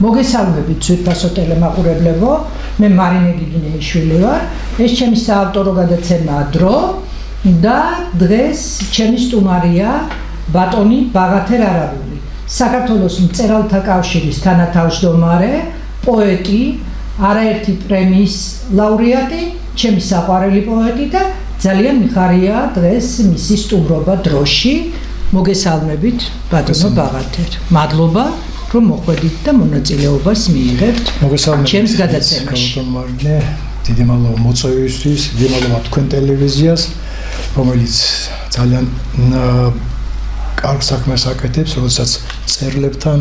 მოგესალმებით ძვირფასო ტელემაყურებლებო, მე მარინე გიგინეიშვილი ვარ. ეს ჩემი საავტორო გადაცემაა დრო და დღეს ჩემი სტუმარია ბატონი ბაღათერ არაბული, საქართველოს მწერალთა კავშირის თანათავმჯდომარე, პოეტი, არაერთი პრემიის ლაურეატი, ჩემი საყვარელი პოეტი და ძალიან მიხარია დღეს მისი სტუმრობა დროში. მოგესალმებით ბატონო ბაღათერ. მადლობა რომ მოხვედით და მონაწილეობას მიიღებთ ჩემს გადაცემაში. დიდი მადლობა მოწვევისთვის, დიდი მადლობა თქვენ ტელევიზიას, რომელიც ძალიან კარგ საქმეს აკეთებს, როდესაც მწერლებთან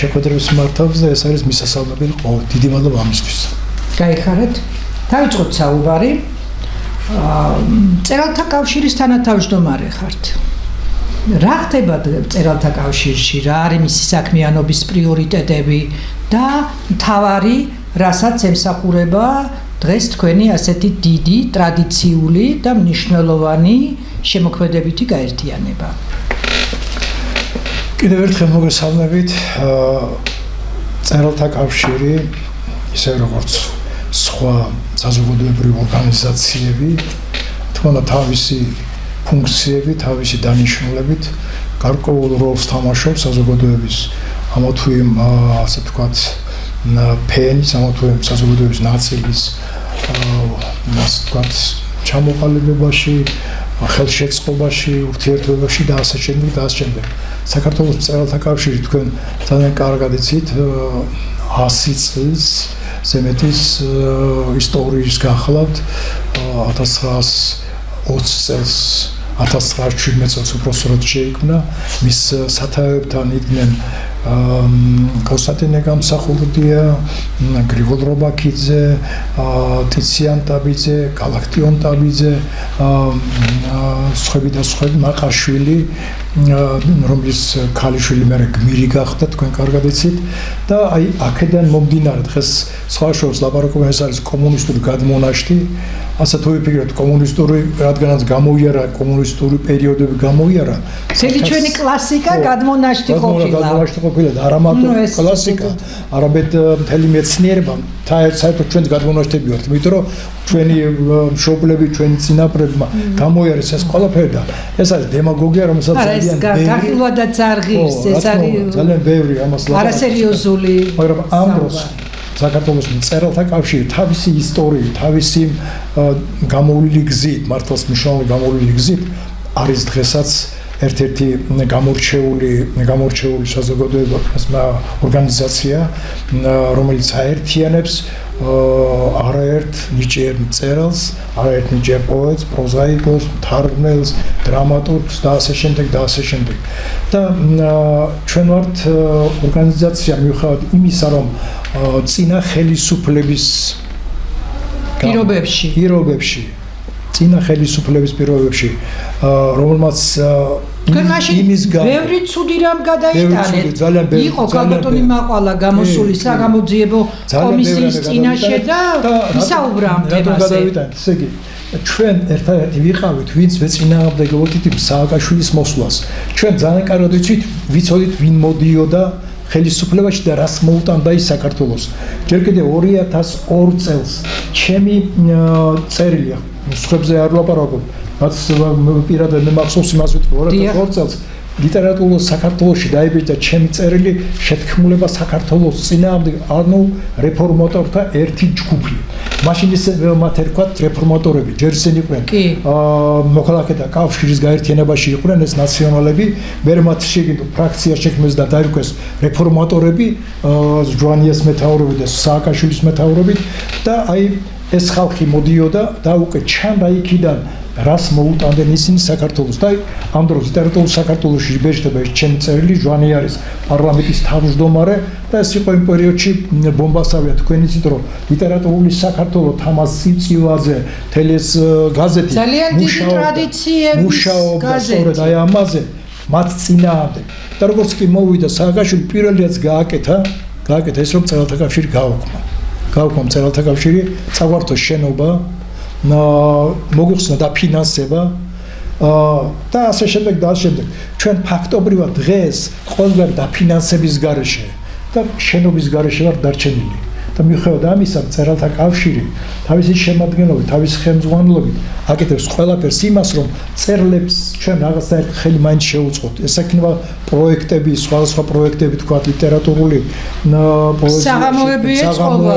შეხვედრებს მართავს და ეს არის მისასალმებელი ყოველ. დიდი მადლობა ამისთვის. გაიხარეთ. დავიწყოთ საუბარი. მწერალთა კავშირის თანათავმჯდომარე ხართ. რა ხდება მწერალთა კავშირში, რა არის მისი საქმიანობის პრიორიტეტები და მთავარი, რასაც ემსახურება დღეს თქვენი ასეთი დიდი, ტრადიციული და მნიშვნელოვანი შემოქმედებითი გაერთიანება. კიდევ ერთხელ მოგესალმებით. მწერალთა კავშირი, ისე როგორც სხვა საზოგადოებრივი ორგანიზაციები, თქონა თავისი ფუნქციები, თავისი დანიშნულებით გარკვეულ როლს თამაშობს საზოგადოების ამა თუ იმ ასე ვთქვათ ფენის, ამა თუ იმ საზოგადოების ნაწილის ასე ვთქვათ ჩამოყალიბებაში, ხელშეწყობაში, ურთიერთობებში და ასე შემდეგ და ასე შემდეგ. საქართველოს მწერალთა კავშირი თქვენ ძალიან კარგად იცით 100 წლის ზემეთის ისტორიის გახლავთ 1920 წელს 1917 წელს უბრალოდ შეიქმნა მის სათავეებთან იდგნენ კონსტანტინე გამსახურდია, გრიგოლ რობაქიძე, ტიციან ტაბიძე, გალაქტიონ ტაბიძე, სხვები და სხვები, მაყაშვილი, რომლის ქალიშვილი მე გმირი გახდა, თქვენ კარგად იცით და აი აქედან მომდინარე დღეს სხვა შორის ლაპარაკობენ, ეს არის კომუნისტური გადმონაშთი. ასე თუ ვიფიქრებთ კომუნისტური, რადგანაც გამოიარა კომუნისტური პერიოდები გამოიარა. ძელი ჩვენი კლასიკა გადმონაშთი ყოფილა. და არა მარტო კლასიკა, არამედ მთელი მეცნიერება საერთოდ ჩვენ გადმონაშთები ვართ, იმიტომ რომ ჩვენი მშობლები, ჩვენი წინაპრებმა გამოიარეს ეს ყველაფერი და ეს არის დემაგოგია, რომელსაც ძალიან გახილვადაც არ ღირს, ეს არის ძალიან ბევრი ამას არასერიოზული. მაგრამ ამ დროს საქართველოს მწერალთა კავშირი თავისი ისტორიით, თავისი გამოვლილი გზით, მართლაც მნიშვნელოვანი გამოვლილი გზით არის დღესაც ერთ-ერთი გამორჩეული საზოგადოებრივი ორგანიზაცია, რომელიც აერთიანებს არაერთ ნიჭიერ მწერალს, არაერთ ნიჭიერ პოეტს, პროზაიკოს, მთარგმნელს, დრამატურგს და ასე შემდეგ და ასე შემდეგ. და ჩვენ ვართ ორგანიზაცია მიუხედავად იმისა, რომ წინა ხელისუფლების პირობებში წინა ხელისუფლების პირობებში, რომელმაც იმის ბევრი ცუდი რამ გადაიტანეთ. იყო ქალბატონი მაყვალა გამოსული საგამოძიებო კომისიის წინაშე და ისაუბრა ამ თემაზე. ესე იგი, ჩვენ ერთადერთი ვიყავით, ვინც ვეწინააღმდეგებოდით სააკაშვილის მოსვლას. ჩვენ ძალიან კარგად ვიცოდით, ვინ მოდიოდა ხელისუფლებაში და რას მოუტანდა ის საქართველოს. ჯერ კიდევ 2002 წელს ჩემი წერილია სხვებზე არ ვლაპარაკობ, რაც პირადად მე მახსოვს იმას ვიტყვი 2002 წელს ლიტერატურულ საქართველოში დაიბეჭდა ჩემი წერილი შეთქმულება საქართველოს წინააღმდეგ, ანუ რეფორმატორთა ერთი ჯგუფი. მაშინ მათ ერქვათ რეფორმატორები, ჯერ ისინი იყვნენ მოქალაქეთა კავშირის გაერთიანებაში იყვნენ ეს ნაციონალები, მერე მათ შეგიდო ფრაქცია შექმნეს და დაირქვეს რეფორმატორები, ჟვანიას მეთაურობით და სააკაშვილის მეთაურობით და აი ეს ხალხი მოდიოდა და უკვე ჩანდა იქიდან რას მოუტანდნენ ისინი საქართველოს და ამ დროს ლიტერატურულ საქართველოში იბეჭდება ეს ჩემი წერილი, ჟვანი არის პარლამენტის თავმჯდომარე და ეს იყო იმ პერიოდში ბომბასავია, თქვენ იცით რომ ლიტერატურული საქართველო თამას წიწივაძე, თელეს გაზეთი ძალიან დიდი ტრადიციების მუშაობდა სწორედ აი ამაზე მათ წინააღმდეგ და როგორც კი მოვიდა სააკაშვილი პირველადაც გააკეთა ეს რომ მწერალთა კავშირი გავუქმა მწერალთა კავშირი, წაგვართო შენობა, მოგიხსნა დაფინანსება და ასე შემდეგ და ასე შემდეგ. ჩვენ ფაქტობრივად დღეს ყველგან დაფინანსების გარეშე და შენობის გარეშე ვარ დარჩენილი. და მიუხედავად ამისა, მწერალთა კავშირი თავისი შემადგენლობით, თავისი ხელმძღვანელობით აკეთებს ყველაფერს იმას, რომ მწერლებს ჩვენ რაღაცნაირად ხელი მაინც შევუწყოთ. ეს იქნება პროექტები, სხვადასხვა პროექტები, თქვა ლიტერატურული საღამოები ეწყობა,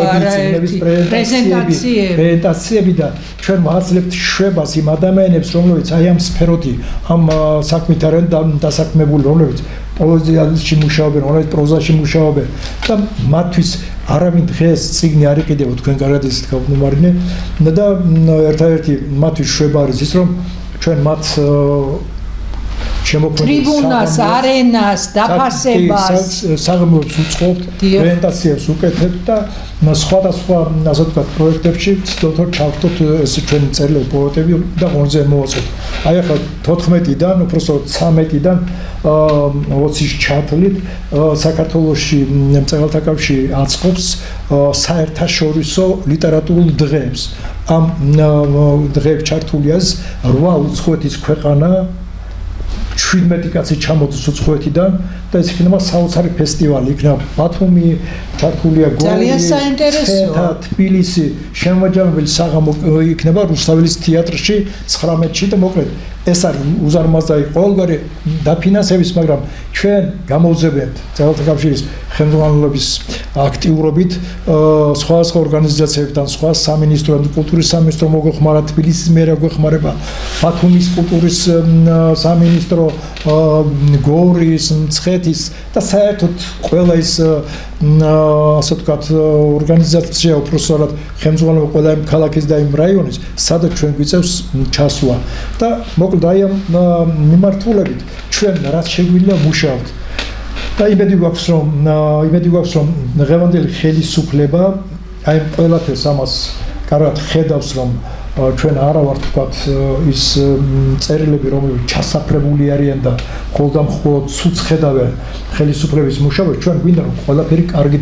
პრეზენტაციები და ჩვენ ვაძლევთ შვებას იმ ადამიანებს, რომლებიც აი ამ სფეროთი, ამ საქმით არიან დასაქმებული, რომლებიც პოეზიაში მუშაობენ, რომლებიც პროზაში მუშაობენ და მათთვის არავინ დღეს წიგნი არ იყიდება, თქვენ კარგად ისეთ გავნომარინე და ერთადერთი მათთვის შვება არის ის, რომ ჩვენ მათ ტრიბუნას, არენას, დაფასებას, საღამოებს უწყობთ, პრეზენტაციებს უკეთებთ და სხვადასხვა, ასე ვთქვათ, პროექტებში ცდილობთ ჩავხტოთ ეს ჩვენი წერილები, პოეტები და ღონისძიებები მოვაწყოთ. აი ახლა 14-დან, უბრალოდ 13-დან 20-ის ჩათვლით საქართველოში მწერალთა კავშირი აწყობს საერთაშორისო ლიტერატურულ დღეებს. ამ დღეებში ჩართულია 8 უცხოეთის ქვეყანა 17 კაცი ჩამოდის უცხოეთიდან და ეს იქნება საოცარი ფესტივალი, იქნება ბათუმი, ჩართულია ძალიან საინტერესოა. თბილისი, შემოჯამებელი საღამო იქნება რუსთაველის თეატრში 19-ში და მოკლედ ეს არის უზარმაზარი ყოველგვარი დაფინანსების, მაგრამ ჩვენ გამოვძებთ მწერალთა კავშირის ხელმძღვანელობის აქტიურობით სხვადასხვა ორგანიზაციებთან, სხვა სამინისტროებთან, კულტურის სამინისტრო მოგვეხმარა, თბილისის მერია გვეხმარება, ბათუმის კულტურის სამინისტრო, გორის, მცხეთის და საერთოდ ყველა ის ასე ვთქვათ ორგანიზაცია უпроსტად ხელმძღვანელობა ყველა იმ ქალაქის და იმ რაიონის, სადაც ჩვენ გვიწევს ჩასვლა და მოკლედ აი ამ მიმართულებით ჩვენ რაც შეგვიძლია მუშაობთ. და იმედი გვაქვს რომ დღევანდელი ხელისუფლება აი ყველაფერს ამას კარგად ხედავს, რომ ჩვენ არა ვართ ვთქვათ ის წერილები, რომლებიც ჩასაფრებული არიან და მხოლოდ ცუც ხედავენ ხელისუფლების მუშაობას, ჩვენ გვინდა რომ ყველაფერი კარგი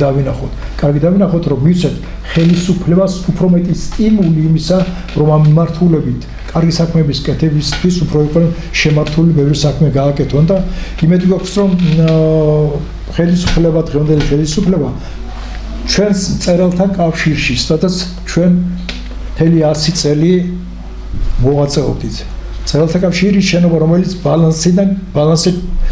დავინახოთ, რომ მივცეთ ხელისუფლებას უფრო მეტი სტიმული იმისა, რომ ამ მიმართულებით კარგი საქმეების კეთებისთვის უფრო იყო შემართული ბევრი საქმე გააკეთონ და იმედი გვაქვს რომ დღევანდელი ხელისუფლება ჩვენს მწერალთა კავშირში, სადაც ჩვენ მთელი 100 წელი მოვაწეობდით. მწერალთა კავშირის შენობა, რომელიც ბალანსი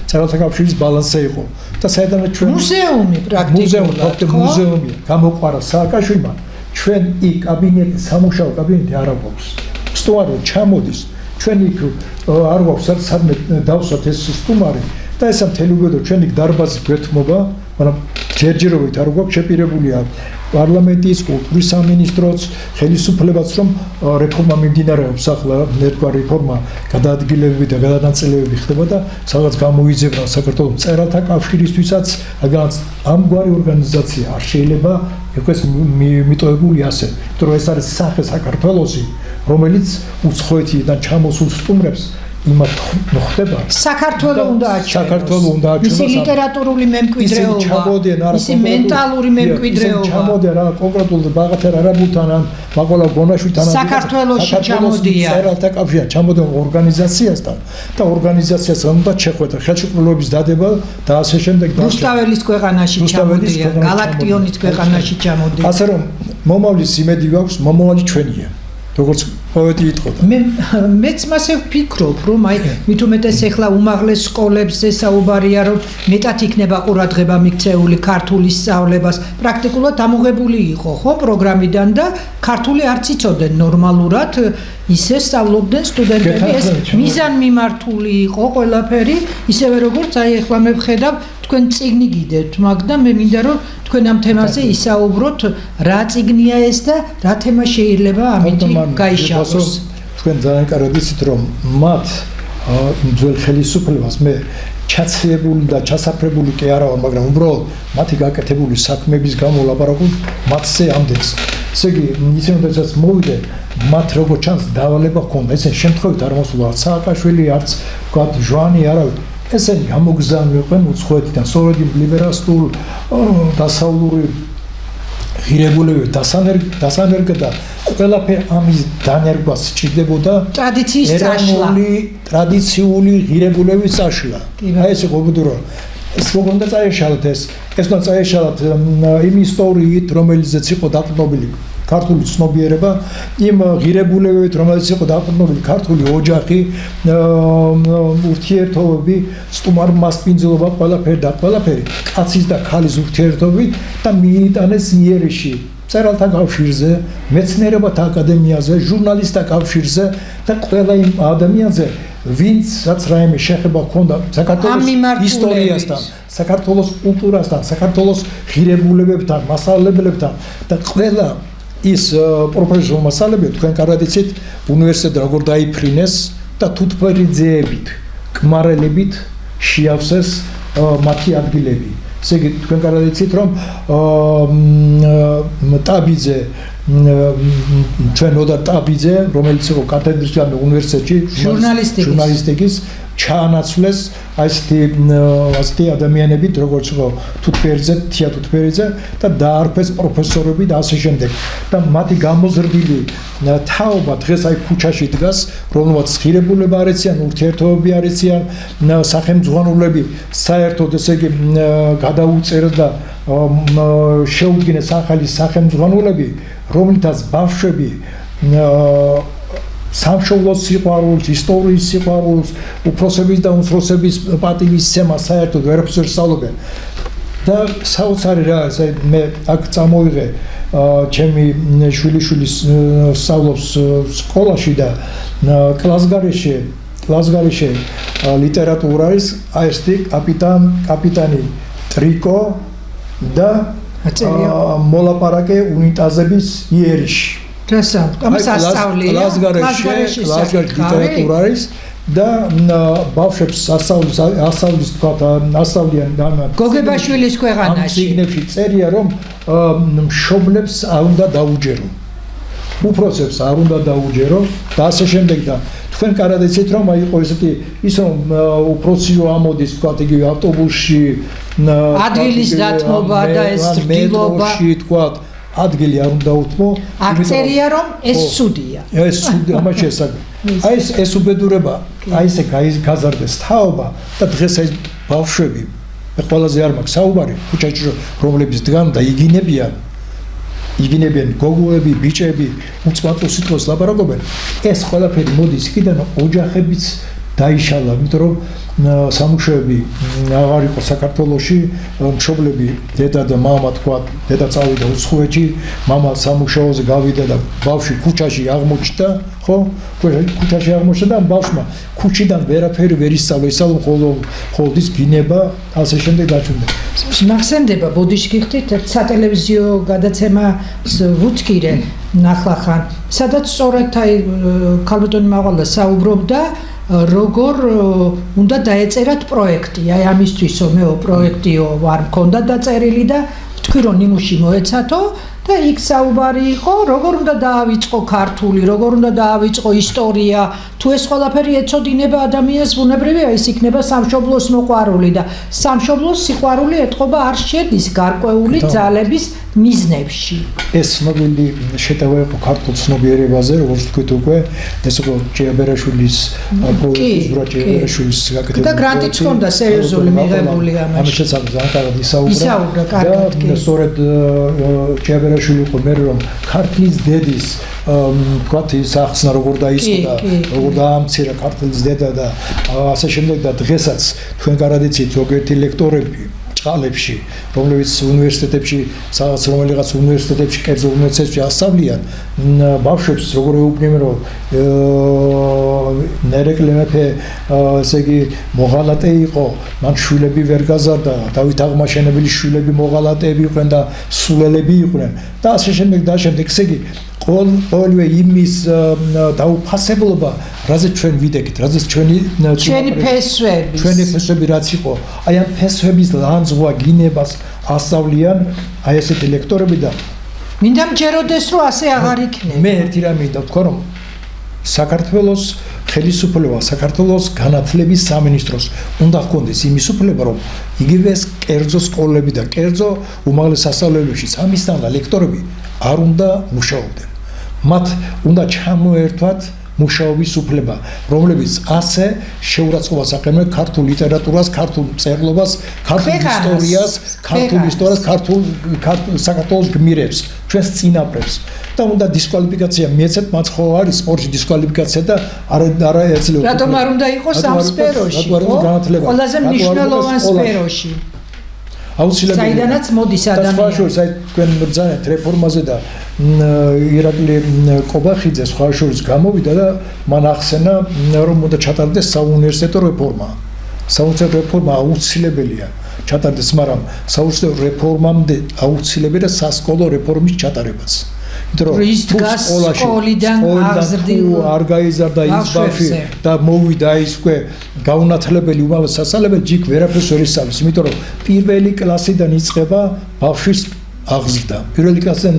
მწერალთა კავშირის ბალანსზე იყო და საერთოდ ჩვენ მუზეუმი პრაქტიკულად მუზეუმია, გამოყვარა სააკაშვილმა, ჩვენ იქ კაბინეტი, სამუშაო კაბინეტი არ აქვს. სტუმარი ჩამოდის, ჩვენ იქ არ გვაქვს სადმე დავსვათ ეს სტუმარი და ესა მთელი უბედო ჩვენ იქ დარბაზი გვეთმობა, მაგრამ ჯერჯერობით არ გვაქვს შეპირებულია პარლამენტის, კულტურის სამინისტროც, ხელისუფლებაც, რომ რეფორმა მიმდინარეობს ახლა, ერთგვარი რეფორმა გადაადგილებები და გადანაწილებები ხდება და სადაც გამოიძებნა საქართველოს მწერალთა კავშირისთვისაც, რადგანაც ამგვარი ორგანიზაცია არ შეიძლება იყოს მიტოვებული ასე, იმიტომ რომ ეს არის სახე საქართველოსი, რომელიც უცხოეთიდან ჩამოსულ სტუმრებს იმათ ხდება საქართველოს უნდა აჩვენოს მისი ლიტერატურული მემკვიდრეობა, მისი მენტალური მემკვიდრეობა, ჩამოდიან რა კონკრეტულ ბაღათერ არაბულთან ან მაღლა გონაშვილთან საქართველოში ჩამოდიან მწერალთა კავშირთან ჩამოდიან ორგანიზაციასთან და ორგანიზაციას უნდა შეხვედრა ხელშეკრულების დადება და ასე შემდეგ რუსთაველის ქვეყანაში ჩამოდიან, გალაქტიონის ქვეყანაში ჩამოდიან. ასე რომ მომავლის იმედი გვაქვს, მომავალი ჩვენია. როგორც პოეტი იტყოდა. მეც მასე ვფიქრობ, რომ აი მით უმეტეს ახლა უმაღლეს სკოლებზე საუბარია, რომ მეტად იქნება ყურადღება მიქცეული ქართული სწავლებას. პრაქტიკულად ამოღებული იყო, ხო, პროგრამიდან და ქართული არც იცოდნენ ნორმალურად, ისე სწავლობდნენ სტუდენტები, ეს მიზანმიმართული იყო ყველაფერი, ისევე როგორც აი ახლა მე ვხედავ თქვენ წიგნი გიდეთ, მაგრამ მე მინდა რომ თქვენ ამ თემაზე ისაუბროთ, რა წიგნია ეს და რა თემა შეიძლება ამით გაიშალოს. თქვენ ძალიან კარგად იცით, რომ მათ ძველ ხელისუფლებას მე ჩაცრებული და ჩასაფრებული კი არა ვარ, მაგრამ უბრალოდ მათი გაკეთებული საქმეების გამო ლაპარაკობ მათზე ამდენს. ესე იგი, ისინი როდესაც მოვიდე, მათ როგორც ჩანს დავალება ჰქონდა, ესე შემთხვევით არ მოსულა სააკაშვილი, არც ვთქვათ ჟვანი, არავინ. ესენი გამოგზავნიყვენ უცხოეთიდან, სწორედ იმ ლიბერალურ დასავლური ღირებულებები დასანერგა და ყველაფერი ამის დანერგვას სჭირდებოდა ტრადიციის წაშლა. ტრადიციული ღირებულების წაშლა. აი ეს იყო უბედური. ეს როგორ უნდა წაეშალოთ ეს უნდა წაეშალოთ იმ ისტორიით, რომელზეც იყო დაყრდნობილი ქართული ცნობიერება, იმ ღირებულებებით, რომელიც იყო დაყრდნობილი ქართული ოჯახი, ურთიერთობები, სტუმარ-მასპინძლობა, ყველაფერი, კაცის და ქალის ურთიერთობები და მიიტანეს იერიში. მწერალთა კავშირზე, მეცნიერებათა აკადემიაზე, ჟურნალისტთა კავშირზე და ყველა იმ ადამიანზე, ვინცაც რაიმე შეხება ჰქონდა საქართველოს ისტორიასთან, საქართველოს კულტურასთან, საქართველოს ღირებულებებთან, მასწავლებლებთან და ყველა ის პროფესიულ მასწავლებლებთან თქვენ კარგად იცით, უნივერსიტეტი როგორ დაიფრინეს და თუთფერი ძეებით, კმარელებით შეავსეს მათი ადგილები. ესე იგი თქვენ კარგად იცით, რომ ტაბიძე ჩვენ ოდარ ტაბიძე, რომელიც იყო კათედრისგან უნივერსიტეტში ჟურნალისტიკის ჩაანაცვლეს ასეთი ადამიანებით, როგორც იყო თია თუთფერიძე და დაარქვეს პროფესორები და ასე შემდეგ. და მათი გამოზრდილი თაობა დღეს აი ქუჩაში დგას, რომელმაც ღირებულება არ ეციან, ურთიერთობები არ ეციან, სახელმძღვანელოები საერთოდ ესე იგი გადაუწერეს და შეუდგინეს ახალი სახელმძღვანელოები, რომლითაც ბავშვები სამშობლოს სიყვარულს, ისტორიის სიყვარულს, უფროსების და უმცროსების პატივისცემა საერთოდ ვერაფერს ვერ სწავლობენ. და საოცარი რა არის, მე აქ წამოვიღე ჩემი შვილიშვილის სწავლობს სკოლაში და კლასგარეშე ლიტერატურა არის აესტი კაპიტანი ტრიკო და მოლაპარაკე უნიტაზების იერიში. კლასგარეში ლიტერატურა არის და ბავშვებს ასწავლის ასწავლიან გოგებაშვილის ქვეყანაში. ციგნებში წერია, რომ მშობლებს არ უნდა დაუჯერო. უფროსებს არ უნდა დაუჯერო და ასე შემდეგ და თქვენ კარგად იცით, რომ აი იყო ესეთი ის რომ უფროსიო ამოდის თქვათ იგივე ავტობუსში ადგილის დათმობა და ეს რგილობა თქვათ ადგილი არ უნდა უთმო. აქწერია რომ ეს ცუდია. ეს ცუდი ამას შესაძლოა. აი ეს უბედურება, აი ესე გაზარდეს თაობა და დღეს ეს ბავშვები ყველაზე არ მაქვს საუბარი ქუჩაში რომლებიც დგან და იგინებიან გოგოები, ბიჭები, უწმატო სიტყვას ლაპარაკობენ. ეს ყველაფერი მოდის იქიდან, ოჯახებიც დაიშალა, იმიტომ რომ სამუშაოები აღარ იყო საქართველოში, მშობლები, დედა და მამა თქვა, დედა წავიდა უცხოეთში, მამა სამუშაოზე გავიდა და ბავშვი ქუჩაში აღმოჩნდა, ხო? ქუჩაში აღმოჩნდა და ბავშვმა ქუჩიდან ვერაფერი ვერ ისწავლა, ისწავლა მხოლოდ ის გინება, ასე შემდეგ დაჩნდა. მახსენდება ბოდიშკი ხთით სატელევიზიო გადაცემას ვუცკირე ნახლახან, სადაც სწორედ აი ქალბატონი მაყვალა საუბრობდა როგორ უნდა დაეწერათ პროექტი, აი ამისთვისო მეო პროექტიო არ მქონდა დაწერილი და თქვი რომ ნიმუში მოეცათო და იქ საუბარი იყო როგორ უნდა დაავიწყო ქართული, როგორ უნდა დაავიწყო ისტორია, თუ ეს ყველაფერი ეცოდინება ადამიანს ბუნებრივია ის იქნება სამშობლოს მოყვარული და სამშობლოს სიყვარული ეთყობა არ შედის გარკვეული ძალების მიზნებში. ეს ცნობილი შეტევა იყო ქართულ ცნობიერებაზე, როგორც თქვით უკვე, ეს იყო ჭიაბერაშვილის პროექტის ჭიაბერაშვილის გაკეთებული. და გრანტიც ჰქონდა სერიოზული მიღებული ამაში. ამის შესახებ ძალიან კარგად ისაუბრა და სწორედ ჭიაბერაშვილი იყო მე რომ ქართლის დედის თქვათ ის ახსნა როგორ დაიწყო და როგორ დაამცირა ქართლის დედა და ასე შემდეგ და დღესაც თქვენ კარგად იცით ზოგიერთი ლექტორები ჭყალებში, რომლებიც უნივერსიტეტებში, რომელიღაც უნივერსიტეტებში, კერძო უნივერსიტეტებში ასწავლიან, ბავშვებს როგორ ეუბნიან, რომ ნერეკლე მეფე, ესე იგი, მოღალატე იყო, მან შვილები ვერ გაზარდა, დავით აღმაშენებლის შვილები მოღალატეები იყვნენ და სულელები იყვნენ და ასე შემდეგ და შემდეგ, ესე იგი, ყოველივე იმის დაუფასებლობა, რაზეც ჩვენ ვიდექით, რაზეც ჩვენი ფესვები რაც იყო, აი ამ ფესვების ლანძღვა გინებას ასწავლიან აი ესეთი ლექტორები და მინდა მჯეროდეს რომ ასე აღარ იქნება. მე ერთი რამე მინდა ვთქვა რომ საქართველოს ხელისუფლება, საქართველოს განათლების სამინისტროს უნდა ჰქონდეს იმის უფლება რომ იგივე ეს კერძო სკოლები და კერძო უმაღლეს სასწავლებლებში სამისთან და ლექტორები არ უნდა მუშაობდნენ. მათ უნდა ჩამოერთვათ მუშაობის უფლება, რომლებიც ასე შეურაცხყოფას აყენებენ ქართულ ლიტერატურას, ქართულ მწერლობას, ქართულ ისტორიას, ქართულ საქართველოს გმირებს, ჩვენს წინაპრებს. და უნდა დისკვალიფიკაცია მიეცეთ, მათ ხო არის სპორტში დისკვალიფიკაცია და არა ეძლევა. რატომ არ უნდა იყოს ამ სფეროში? ყველაზე მნიშვნელოვან სფეროში. აუცილებელი. საიდანაც მოდის ადამიანი. და სხვა შორის თქვენ ბრძანეთ რეფორმაზე და ირაკლი კობახიძე სხვა შორის გამოვიდა და მან ახსენა რომ უნდა ჩატარდეს საუნივერსიტეტო რეფორმა. საუნივერსიტეტო რეფორმა აუცილებელია ჩატარდეს, მაგრამ საუნივერსიტეტო რეფორმამდე აუცილებელია სასკოლო რეფორმის ჩატარებაც. სკოლიდან არ გაიზარდა ის ბავშვი და მოვიდა ის უკვე გაუნათლებელი უმაღლესი სასწავლებელი, ჯიქ ვერაფერს ვერ ისწავლის, იმიტომ რომ პირველი კლასიდან იწყება ბავშვის აღზრდა. პირველი კლასიდან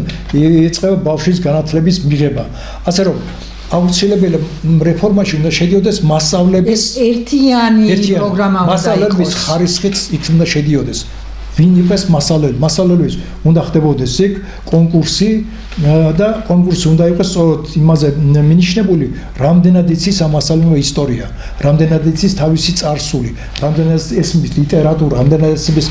იწყება ბავშვის განათლების მიღება. ასე რომ აუცილებელი რეფორმაში უნდა შედიოდეს მასწავლების ერთიანი პროგრამა უნდა მასწავლების ხარისხიც იქ უნდა შედიოდეს. ვინ იყოს მასწავლებლების უნდა ხდებოდეს იქ კონკურსი და კონკურსი უნდა იყოს სწორედ იმაზე მინიშნებული, რამდენად იცის ამ მასწავლებელმა ისტორია, რამდენად იცის თავისი წარსული, რამდენად ესმის ლიტერატურა, რამდენად ესმის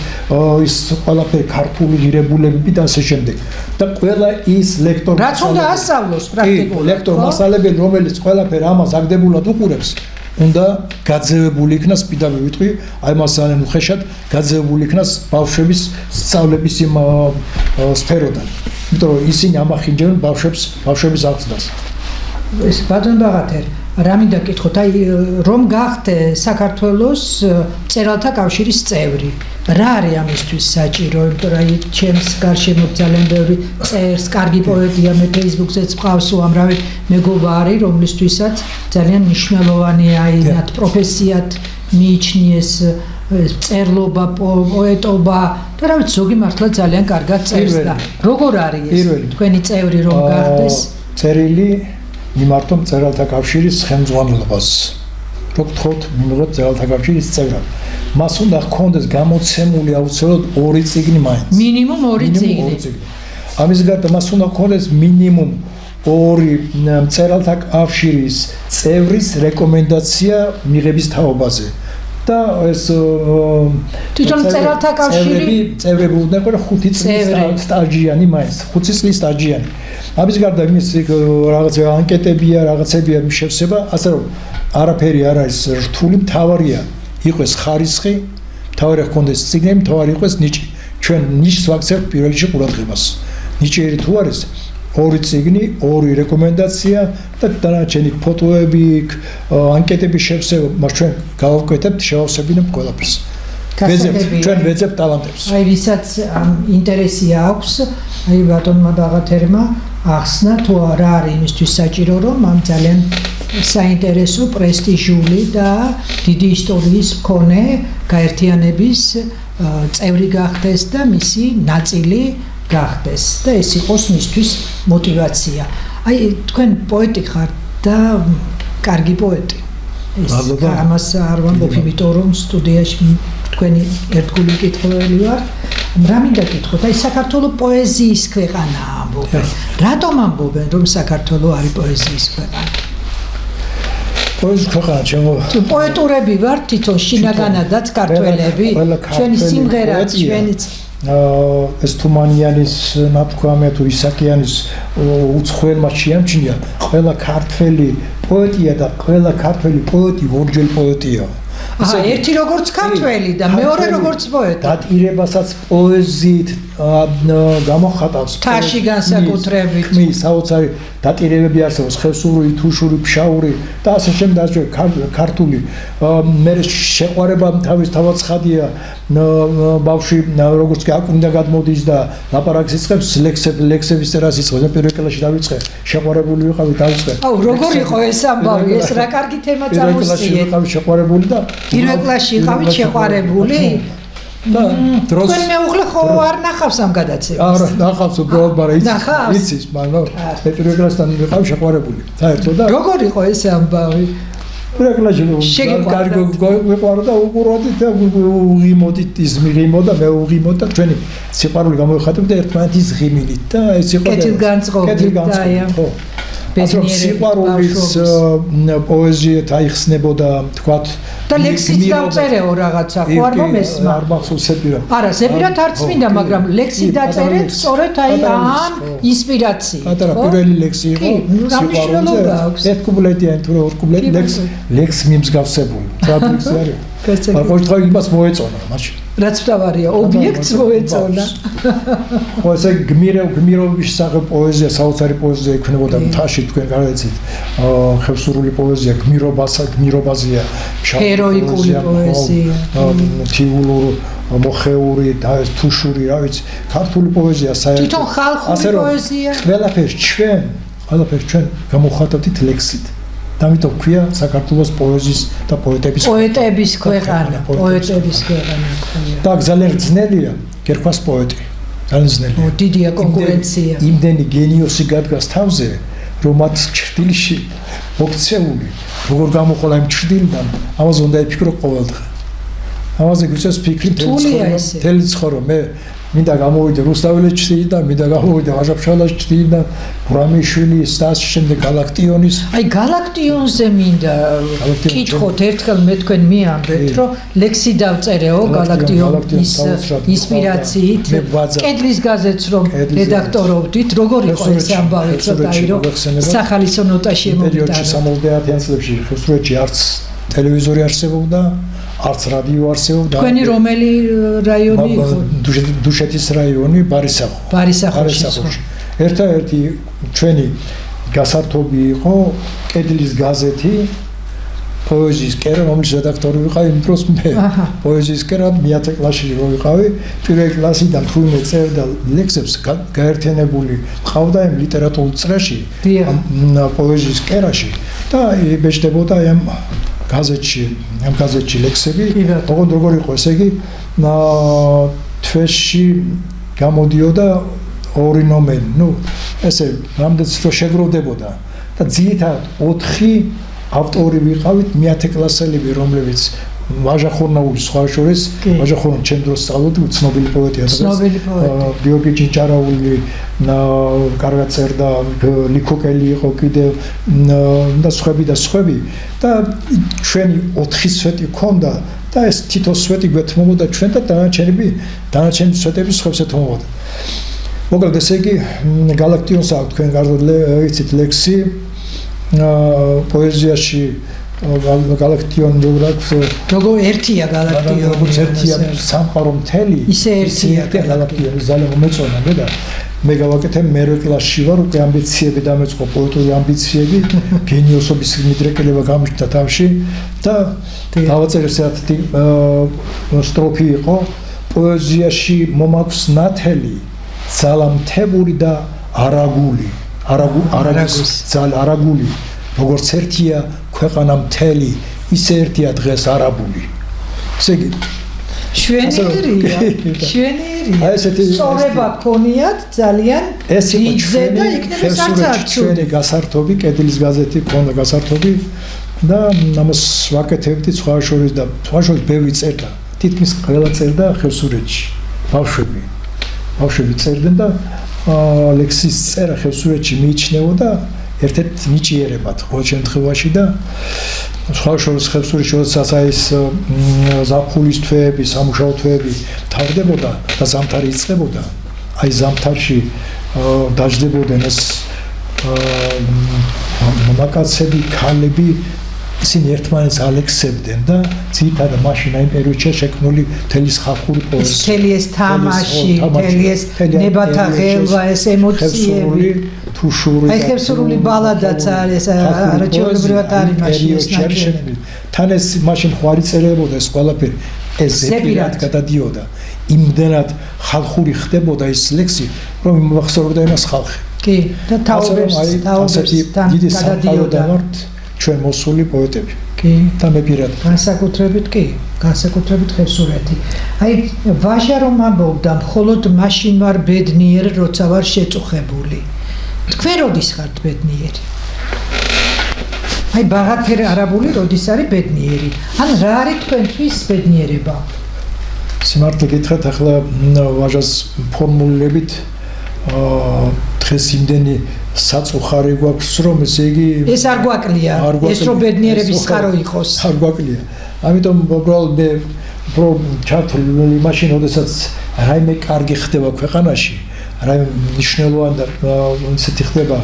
ის ყველაფერი ქართული ღირებულებები და ასე შემდეგ. და ყველა ის ლექტორი რაც უნდა ასწავლოს პრაქტიკულად, ლექტორი მასწავლებელი, რომელიც ყველაფერი ამას აგდებულად უყურებს, უნდა გაძევებული იქნას, პირდაპირ ვიტყვი, აი მასალენ უხეშად გაძევებული იქნას ბავშვების სწავლების იმ სფეროდან. იმიტომ რომ ისინი ამახინჯებენ ბავშვების აღზრდას. ეს ბატონ ბაღათერ, რა მინდა გითხოთ, აი რომ გახდე საქართველოს მწერალთა კავშირის წევრი, რა არის ამისთვის საჭირო? იმიტომ რომ აი ჩემს გარშემო ძალიან ბევრი წერს, კარგი პოეტია, მე Facebook-ზეც მყავს უამრავი მეგობარი, რომლისთვისაც ძალიან მნიშვნელოვანია აი მათ პროფესიად მიიჩნიეს წერლობა, პოეტობა და რა ვიცი, ზოგი მართლა ძალიან კარგად წერს და როგორ არის ეს თქვენი წევრი რომ გახდეს? წერილი მიმართო მწერალთა კავშირის ხელმძღვანელობას. რო გთხოვთ, მიმართოთ მწერალთა კავშირის წევრად. მას უნდა ჰქონდეს გამოცემული აუცილებლად 2 წიგნი მაინც. მინიმუმ 2 წიგნი. ამის გარდა მას უნდა ჰქონდეს მინიმუმ 2 მწერალთა კავშირის წევრის რეკომენდაცია მიღების თაობაზე. და ეს თვითონ მწერალთა კავშირი წევრები უნდა იყოს 5 წლის სტაჟიანი მაინც, 5 წლის სტაჟიანი. ამის გარდა იმის რაღაც ანკეტებია, რაღაცებია შევსება, ასე რომ არაფერი არ არის რთული, მთავარია იყოს ხარისხი, მთავარია ჰქონდეს წიგნები, მთავარი იყოს ნიჭი. ჩვენ ნიშს ვაქცევთ პირველ რიგში ყურადღებას. ნიჭიერი თუ არის 2 წიგნი, 2 რეკომენდაცია და დანარჩენი ფოტოები, ანკეტების შევსება, მას ჩვენ გავავკვეთებთ, შევავსებინებთ ყველაფერს. ჩვენ ვეძებთ ტალანტებს. აი ვისაც ინტერესი აქვს, აი ბატონმა ბაღათერმა ახსნა თუ რა არის იმისთვის საჭირო, რომ ამ ძალიან საინტერესო, პრესტიჟული და დიდი ისტორიის მქონე გაერთიანების წევრი გახდეს და მისი ნაწილი გახდეს და ეს იყოს მისთვის мотивация. აი თქვენ პოეტი ხართ და კარგი პოეტი. ამას არ ვამბობ, იმიტომ რომ სტუდიაში თქვენი ერთგული მკითხველი ვარ. რა მინდა გითხოთ, აი საქართველოს პოეზიის ქვეყანაა ამბობენ. რატომ ამბობენ რომ საქართველოს არის პოეზიის ქვეყანა? პოეზიის ქვეყანა ჩემო. პოეტურები ვართ თვითონ შინაგანადაც ქართველები, ჩვენი სიმღერაც, ჩვენიც ეს თუმანიანის ნათქვამია თუ ისაკიანის უცხოელმა შეამჩნია, ყველა ქართველი პოეტია და ყველა ქართველი პოეტი ორჯერ პოეტია. ერთი როგორც ქართველი და მეორე როგორც პოეტი. დატირებასაც პოეზიით გამოხატავს. თაში განსაკუთრებით. საოცარი დატირებები არსებობს, ხევსური, თუშური, ფშაური და ასე შემდეგ, ქართული. მე შეყვარება თავად ცხადია, ბავშვი როგორც კი აკუნდა გადმოდის და ლაპარაკს იწყებს, ლექსების წერას იწყებს. მე პირველ კლასში დავიწყე, შეყვარებული ვიყავი, დავიწყე. აუ, როგორ იყო ეს ამბავი? ეს რა კარგი თემა წამოსწიეთ. პირველ კლასში ვიყავი შეყვარებული და პირველ კლასში იყავით შეყვარებული? დროს თქვენ მეუღლე ხო არ ნახავს ამ გადაცემას? არა, ნახავს უბრალოდ, მაგრამ იცის, მაგრამ მე პირველ კლასთან ვიყავ შეყვარებული. საერთოდ და როგორ იყო ეს ამბავი? პირველ კლასში კარგი ვიყავ და უყუროდი და უღიმოდით ის მიღიმო და მე უღიმო და ჩვენი სიყვარული გამოიხატებდა ერთმანეთის ღიმილით და ეს იყო კეთილგანწყობით და აი ხო. სიყვარულის პოეზიით აიხსნებოდა თქვათ და ლექსიც დავწერეო რაღაცა ხო არ მომესმა არ მახსოვს ზეპირად არა ზეპირად არც მინდა მაგრამ ლექსი დაწერეთ სწორედ აი ამ ინსპირაციით პატარა პირველი ლექსი იყო სიყვარულზე ერთ კუპლეტიანი თუ ორ კუპლეტი ლექს მიმსგავსებული ტრადიცია არის მაგრამ ხო იმას მოეწონა მაშინ რაც თავარია ობიექტს მოეწონა ხო ესე გმირობის სახე პოეზია საოცარი პოეზია იქნებოდა მთაში თქვენ გარდაცით ხევსურული პოეზია გმირობაზია ჰეროიკული პოეზია თიულური მოხეული და თუშური რა ვიცი ქართული პოეზია საერთოდ თვითონ ხალხური პოეზია ყველაფერს ჩვენ გამოხატავთ ლექსით და ამიტომ ქვია საქართველოს პოეზიის და პოეტების ქვეყანა და ძალიან ძნელია გერქვას პოეტი ძალიან ძნელია დიდია კონკურენცია იმდენი გენიოსი გადგას თავზე რომ მათ ჭრილში მოქცეული როგორ გამოყოლა იმ ჭრილიდან ამაზე უნდა იფიქრო ყოველდღე ამაზე გვიწევს ფიქრი მთელი ცხოვრება მე მინდა გამოვიდე რუსთაველის ჭრილიდან მინდა გამოვიდე ვაჟა-ფშაველას ჭრილიდან გურამიშვილის და შემდეგ გალაქტიონის აი გალაქტიონზე მინდა კითხოთ ერთხელ მე თქვენ მიამბეთ რომ ლექსი დავწერეო გალაქტიონის ინსპირაციით კედლის გაზეთს რომ რედაქტორობდით როგორ იყო ეს ამბავი ცოტაი რომ სახალისო ნოტა შემოვიდა 70-იან წლებში ხევსურეთში არც ტელევიზორი არსებობდა არც რადიო არსებობდა თქვენი რომელი რაიონი იყო დუშეთის რაიონი ბარისახოში ერთადერთი ჩვენი გასართობი იყო კედლის გაზეთი პოეზიის კერა რომლის რედაქტორი ვიყავი იმ დროს მე პოეზიის კერა მეათე კლასში რო ვიყავი პირველი კლასიდან თურმე წერდა ლექსებს გაერთიანებული ყავდა იმ ლიტერატურულ წრეში პოეზიის კერაში და იბეჭდებოდა ამ გაზეთში ლექსები ოღონდ როგორ იყო ესე იგი თვეში გამოდიოდა ორი ნომერი ნუ ესე რამდენიც რო შეგროვდებოდა და ძირითადად 4 ავტორი ვიყავით მეათე კლასელები რომლებიც ვაჟა ხურნაულის სხვა შორის ვაჟა ხურნაული ჩემ დროს სწავლობდა ცნობილი პოეტია გიორგი ჭინჭარაული კარგად წერდა ლიქოკელი იყო კიდევ და სხვები და ჩვენი 4 სვეტი ქონდა და ეს თითო სვეტი გვეთმობოდა ჩვენ და დანარჩენი სვეტები სხვებს ეთმობოდა მოკლედ ესე იგი გალაქტიონს აქვს თქვენ გარდა იცით ლექსი პოეზიაში გალაქტიონი როგორ ერთია გალაქტიონი როგორც ერთია სამყარო მთელი ისე ერთია გალაქტიონი ძალიან მომეწონა მე და მე გავაკეთე მერვე კლასში ვარ უკვე ამბიციები დამეწყო პოეტური ამბიციები გენიოსობის მიდრეკილება გამიჩნდა თავში და დავაწერე საათი სტროფი იყო პოეზიაში მომაქვს ნათელი ძალამთებული და არაგული როგორც ერთია ქვეყანა მთელი ისე ერთია დღეს არაბული ესე იგი შვენიერია სწორება ქონიათ ძალიან ძიძე და იქნება საცაცული ჩვენი გასართობი კედლის გაზეთი ქონდა გასართობი და ამას ვაკეთებდი სხვა შორის ბევრი წერდა თითქმის ყველა წერდა ხევსურეთში ბავშვები წერდნენ და ლექსის წერა ხევსურეთში მიიჩნეოდა ერთ-ერთ ნიჭიერებად ყოველ შემთხვევაში და სხვა შორის ხევსურეთში როდესაც ის ზაფხულის თვეები, სამუშაო თვეები თავდებოდა და ზამთარი იწყებოდა აი ზამთარში დაждდებოდნენ ეს მამაკაცები, ქალები ისინი ერთმანეთს ალექსებდნენ და ძირითადად მაშინ აი პერიოდში შექმნული მთელი ხალხური პოეზია მთელი ეს თამაში, მთელი ეს ნებათა ღელვა, ეს ემოციები თუშური აი ხევსურული ბალადაც არის არაჩვეულებრივად არის მაშინ ეს ნაჩვენები თან ეს მაშინ ხوارი წერებოდა ეს ყველაფერი ეს ზეპირად გადადიოდა იმდენად ხალხური ხდებოდა ეს ლექსი რომ მოახსოვდა იმას ხალხი კი და თაობებს დიდი სამყაროდან ვართ ჩვენ მოსული პოეტები კი და მე პირად განსაკუთრებით ხევსურეთი აი ვაჟა რომ ამბობდა მხოლოდ მაშინ ვარ ბედნიერი როცა ვარ შეწუხებული თქვენ როდის ხართ ბედნიერი აი ბაღათერ არაბული როდის არის ბედნიერი ან რა არის თქვენთვის ბედნიერება სიმართლე გითხრათ ახლა ვაჟას ფორმულებით დღეს იმდენი საწუხარი გვაქვს, რომ ესე იგი ეს არ გვაკლია, ეს რომ ბედნიერების წყარო იყოს. არ გვაკლია. ამიტომ უბრალოდ მე უფრო ჩართული მაშინ, როდესაც რაიმე კარგი ხდება ქვეყანაში, რაიმე მნიშვნელოვანი და ისეთი ხდება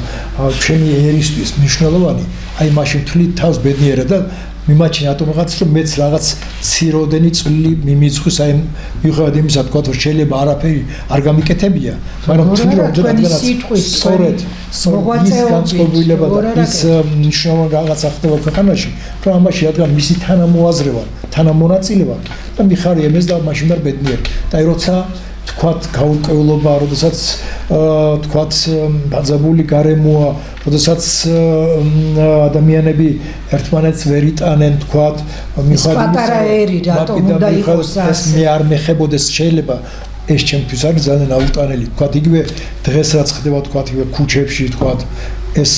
ჩემი ერისთვის მნიშვნელოვანი, აი მაშინ თვლით თავს ბედნიერად და მიმაჩნია რატომღაც რომ მეც რაღაც ციროდენი წვლილი მიმიძღვის აი მიუხედავად იმისა თქვა რომ შეიძლება არაფერი არ გამიკეთებია, მაგრამ თვლი რომ რადგანაც სწორედ ის განწყობილება და ის მნიშვნელოვანი რაღაცა ხდება ქვეყანაში, რომ ამაში რადგან მისი თანამოაზრევა, თანამონაწილეობა და მიხარია მეს და მაშინ არ ბედნიერი. და აი როცა თქვათ გაურკვევლობა, როდესაც თქვათ ბაძაბული გარემოა, როდესაც ადამიანები ერთმანეთს ვერ იტანენ, თქვათ მიხარია პატარა ერი რატომ უნდა იყოს ეს მე არ მეხებოდეს შეიძლება ეს ჩემთვის არის ძალიან აუტანელი. თქვათ იგივე დღეს რაც ხდება თქვათ იგივე ქუჩებში თქვათ ეს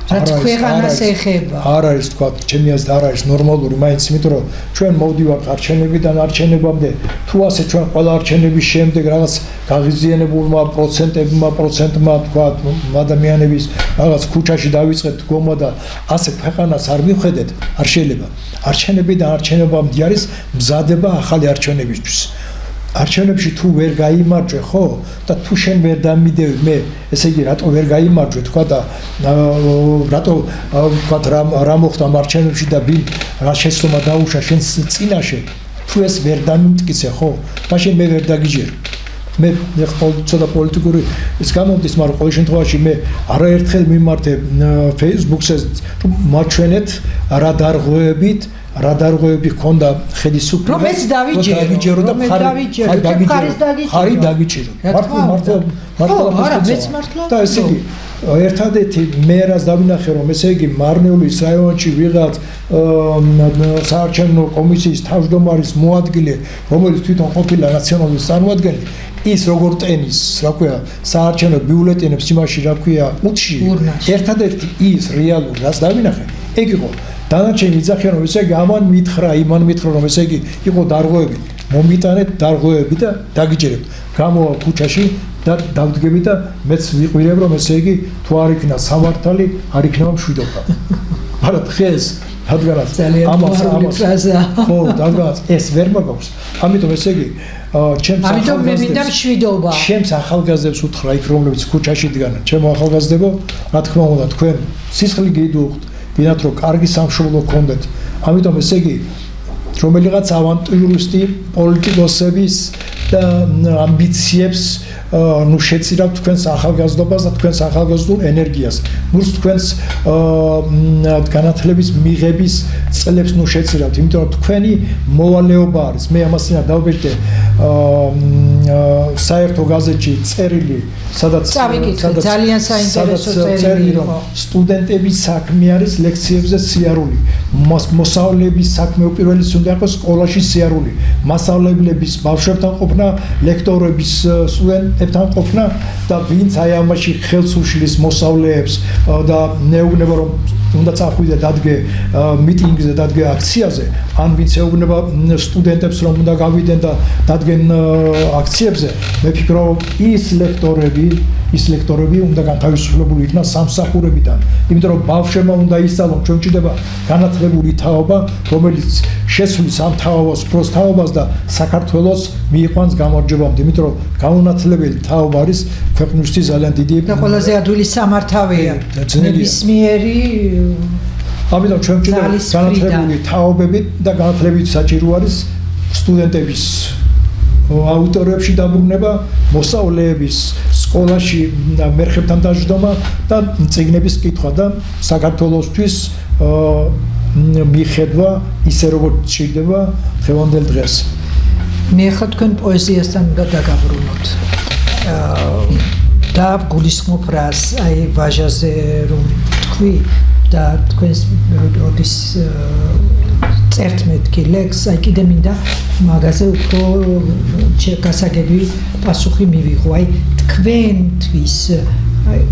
ქვეყანას ეხება. არ არის თქვათ ჩემი აზრით არ არის ნორმალური მაინც იმიტომ რომ ჩვენ მოვდივართ არჩევნებიდან არჩევნებამდე თუ ასე ჩვენ ყველა არჩევნების შემდეგ რაღაც გაღიზიანებულმა პროცენტმა თქვათ ადამიანების რაღაც ქუჩაში დავიწყეთ დგომა და ასე ქვეყანას არ მივხედეთ არ შეიძლება. არჩევნებიდან არჩევნებამდე არის მზადება ახალი არჩევნებისთვის. არჩევნებში თუ ვერ გაიმარჯვე, ხო? და თუ შენ ვერ დამიდევ მე, ესე იგი რატო ვერ გაიმარჯვე, თქვა და რატო თქვა რა მოხდა არჩევნებში და რა შეცდომა დაუშვა შენ წინაშე, თუ ეს ვერ დამიმტკიცე, ხო? მაშინ მე ვერ დაგიჯერ. მე ცოტა პოლიტიკური ის გამომდის, მაგრამ ყოველ შემთხვევაში მე არაერთხელ მიმართე Facebook-ზე რომ მაჩვენეთ რა დარღვევები ჰქონდა ხელისუფლებას. რომ ეს დავიჯერო და ხარი დაგიჭირო. მართლა და ესე იგი ერთადერთი მე რას დავინახე რომ ესე იგი მარნეულის რაიონში ვიღაც საარჩევნო კომისიის თავმჯდომარის მოადგილე, რომელიც თვითონ ყოფილა ნაციონალური წარმოადგენელი, ის როგორ ტენის, რა ქვია, საარჩევნო ბიულეტენებს იმაში, რა ქვია, ყუთში, ერთადერთი ის რეალური რას დავინახე, ეგ იყო დანარჩენი იძახიან რომ ესე იგი ამან მითხრა რომ ესე იგი იყო დარღვევები, მომიტანეთ დარღვევები და დაგიჯერებთ. გამოვა ქუჩაში და დავდგები და მეც ვიყვირებ რომ ესე იგი თუ არ იქნა სამართალი, არ იქნება მშვიდობა. მაგრამ დღეს რადგანაც ამას ხო, რადგანაც ეს ვერ მაქვს. ამიტომ ესე იგი ამიტომ მე მინდა მშვიდობა. ჩემს ახალგაზრდებს უთხრა იქ რომლებიც ქუჩაში დგანან, ჩემო ახალგაზრდებო, რა თქმა უნდა თქვენ სისხლი გიდუხთ, ვინათ რომ კარგი სამშობლო გქონდეთ. ამიტომ ესე იგი რომელიღაც ავანტიურისტი პოლიტიკოსების და ამბიციებს ნუ შეწირავთ თქვენს ახალგაზრდობას და თქვენს ახალგაზრდულ ენერგიას. ნურს თქვენს განათლების მიღების წლებს ნუ შეწირავთ, იმიტომ რომ თქვენი მოვალეობა არის. მე ამას წინა დავბეჭდე საერთო გაზეთში წერილი, სადაც ძალიან საინტერესო წერილი იყო. სტუდენტების საქმე არის ლექციებზე სიარული. მოსავლების საქმე უპირველეს უნდა იყოს სკოლაში სიარული. მასწავლებლების ბავშვებთან ყოფნა, ლექტორების სტუდენტებთან ყოფნა და ვინც აი ამაში ხელს უშლის მოსავლეებს და მეუბნება რომ უნდა წახვიდე დადგე მიტინგზე, დადგე აქციაზე, ან ვინც ეუბნება სტუდენტებს რომ უნდა გავიდნენ და დადგენ აქციებზე, მე ვფიქრობ ის ლექტორები უნდა განთავისუფლებული იქნან სამსახურებიდან, იმიტომ რომ ბავშვებმა უნდა ისწავლონ, ჩვენ ჭირდება განათლებული თაობა, რომელიც შესulis ამ თაობას, უბრალოდ თაობას და საქართველოს მიიყვანს გამარჯვებამდე, იმიტომ რომ განათლებელი თაობა არის ქვეყნისთვის ძალიან დიდი და ყველაზე ადვილი სამართავია. ნებისმიერი ამიტომ ჩვენ ჭირდება განათლებული თაობები და განათლებით საჭირო არის სტუდენტების აუტორებში დაბრუნება, მოსავლეების სკოლაში მერხებთან დაждდომა და წიგნების კითხვა და საქართველოსთვის მიხედვა ისე როგორც ჭირდება დღევანდელ დღეს. მე ხარ თქვენ პოეზიასთან უნდა დაგაბრუნოთ. და გულისხმობ რას, აი ვაჟაზე რომ თქვი და თქვენს როდის წერთ მეთქი ლექს, აი კიდე მინდა მაგაზე უფრო გასაგები პასუხი მივიღო. აი თქვენთვის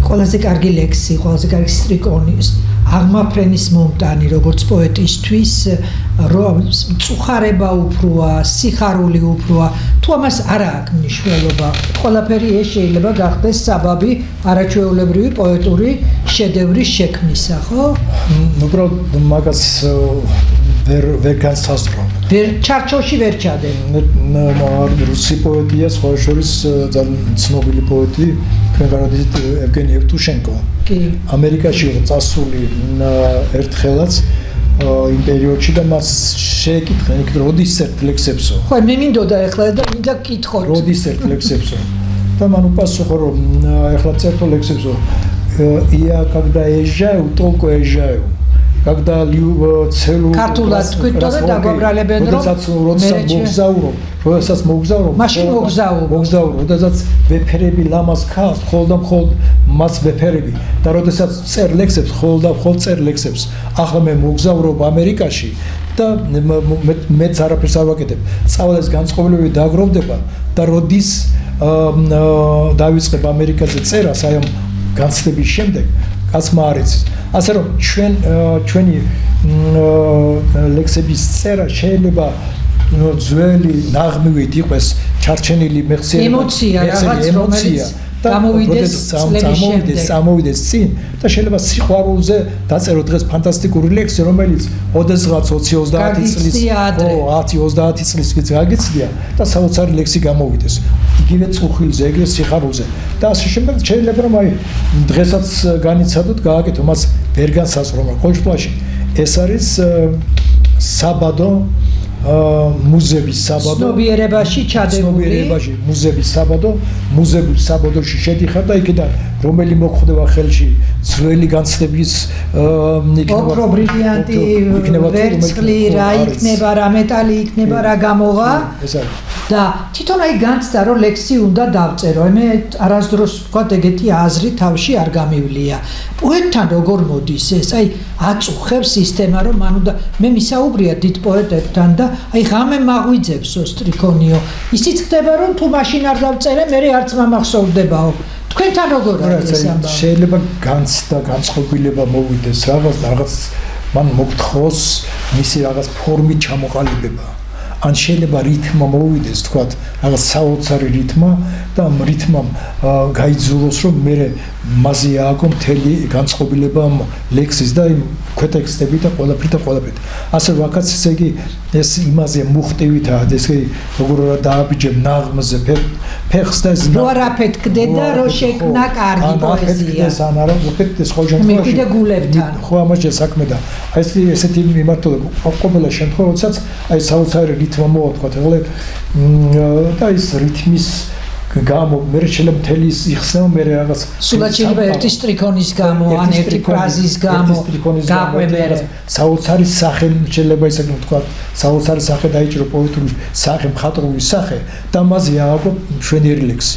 ყველაზე კარგი ლექსი, ყველაზე კარგი სტრიქონი, აღმაფრენის მომტანი, როგორც პოეტისთვის, რომ წუხარება უფროა, სიხარული უფროა, თუ ამას არ აქვს მნიშვნელობა. ყველაფერი ეს შეიძლება გახდეს საბაბი არაჩვეულებრივი პოეტური შედევრის შექმნისა, ხო? უბრალოდ მაგას ვერ განსაზღვრობ. ჩარჩოში ვერ ჩადენ. რუსი პოეტია, სხვა შორის ძალიან ცნობილი პოეტი, თქვენ განვადიდით ევგენი ევტუშენკო. კი. ამერიკაში წასული ერთხელაც იმ პერიოდში და მას შეეკითხნენ, როდის ერთ ლექსებსო. ხო, მე მინდოდა ეხლა და მინდა გკითხოთ. როდის ერთ ლექსებსო. და მან უპასუხა, რომ ეხლა წერტო ლექსებსო. Я когда езжаю, только езжаю. Когда целую ქართულად თქვით და დაგვაბრალებენ რომ როდესაც მოგზაურობ მაშინ მოგზაურობ როდესაც ვეფერები ლამაზ ქალს მხოლოდ და მხოლოდ მას ვეფერები და როდესაც წერ ლექსებს მხოლოდ და მხოლოდ წერ ლექსებს ახლა მე მოგზაურობ ამერიკაში და მე არაფერს არ ვაკეთებ სწავლის განწყობილები დაგროვდება და როდის დავიწყებ ამერიკაზე წერას აი ამ განცდების შემდეგ კაცმა არ იცის ასე რომ ჩვენი ლექსების წერა შეიძლება ძველი ნაღმივით იყოს ჩარჩენილი მეხსიერება ემოცია რაღაც რომელიც გამოვიდეს წინ და შეიძლება სიყვარულზე დაწერო დღეს ფანტასტიკური ლექსი რომელიც ოდესღაც 20-30 წლის 10-30 წლის გაგიცდია და საოცარი ლექსი გამოვიდეს იგივე წუხილზე იგივე სიხარულზე და ასე შემდეგ შეიძლება რომ აი დღესაც განიცადოთ გააკეთო მას ვერ განსაზღვრო ყოველ შემთხვევაში ეს არის საბადო მუზეების საბადო ცნობიერებაში ჩადებული მუზეების საბადოში შედიხარ და იქიდან რომელი მოხვდება ხელში ძველი განცდების ოქრო ბრილიანტი ვერცხლი რა იქნება რა მეტალი იქნება რა გამოვა და თვითონ აი განცდა რომ ლექსი უნდა დავწერო მე არასდროს ვთქვათ ეგეთი აზრი თავში არ გამივლია პოეტთან როგორ მოდის ეს აი აწუხებს სისტემა რომ მან უნდა მე მისაუბრია დიდ პოეტებთან და აი ღამე მაღვიძებსო სტრიქონიო ისიც ხდება რომ თუ მაშინ არ დავწერე მე არც მომახსოვდებაო თქვენთან როგორ არის ეს ამბავი შეიძლება განცდა განწყობილება მოვიდეს რაღაც მან მოგთხოვს მისი რაღაც ფორმით ჩამოყალიბება ან შეიძლება რითმა მოვიდეს თქვათ რაღაც საოცარი რითმა და ამ რითმამ გაიძულოს რომ მე მასე ააგო მთელი განწყობილება ლექსის და იმ ქვეტექსტები და ყველაფერი ასე ვაკაც ესე იგი ეს იმაზე მუხტივითაა ესე როგორ დააბიჯებ ნაღმზე ფეხს და ეს რო არაფეთქდე და რო შექმნა კარგი პოეზია ან არა უხეთდეს ხო შემთხვევაში ხო ამაზე საქმე და აი ესეთი მიმართულება ყოველ შემთხვევაში აი საოცარი რითმა მოვა თქვა და ის რითმის გამო მე შეიძლება მთელი იხსნება მე რაღაც სულაც შეიძლება ერთი სტრიქონის გამო ან ერთი ფრაზის გამო გაყვებერე საოცარი სახე შეიძლება ისე თქვა საოცარი სახე დაიჭირო პოეტური სახე მხატვრული სახე და მასე ააგო მშვენიერი ლექსი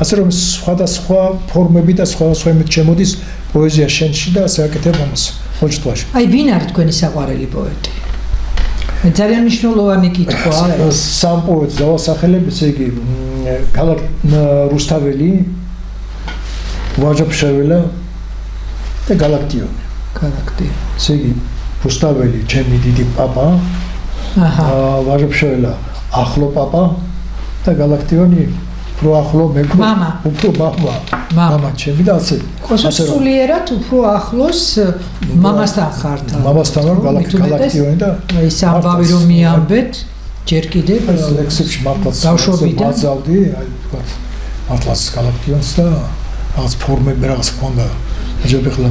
ასე რომ სხვადასხვა ფორმები და სხვადასხვა იმით შემოდის პოეზია შენში და ასე აკეთებ ამას ყოველ შემთხვევაში აი ვინ არის თქვენი საყვარელი პოეტი ძალიან მნიშვნელოვანი კითხვაა სამ პოეტს დავასახელებ ესე იგი გალაკ რუსთაველი ვაჟა-ფშაველა და გალაქტიონი ესე იგი რუსთაველი ჩემი დიდი პაპა ვაჟა-ფშაველა ახლო პაპა და გალაქტიონი უფრო ახლო მამა უფრო მამა ჩემი და ასე სულიერად უფრო ახლოს მამასთან ხართ მამასთან ვარ გალაქტიონი და ის ამბავი რომ მიამბეთ ჯერ კიდევ ლექსებში მართლაც მაზავდი აი თქვა მართლაც გალაქტიონს და რაღაც ფორმები რაღაც ქონდა ჯერ ხლა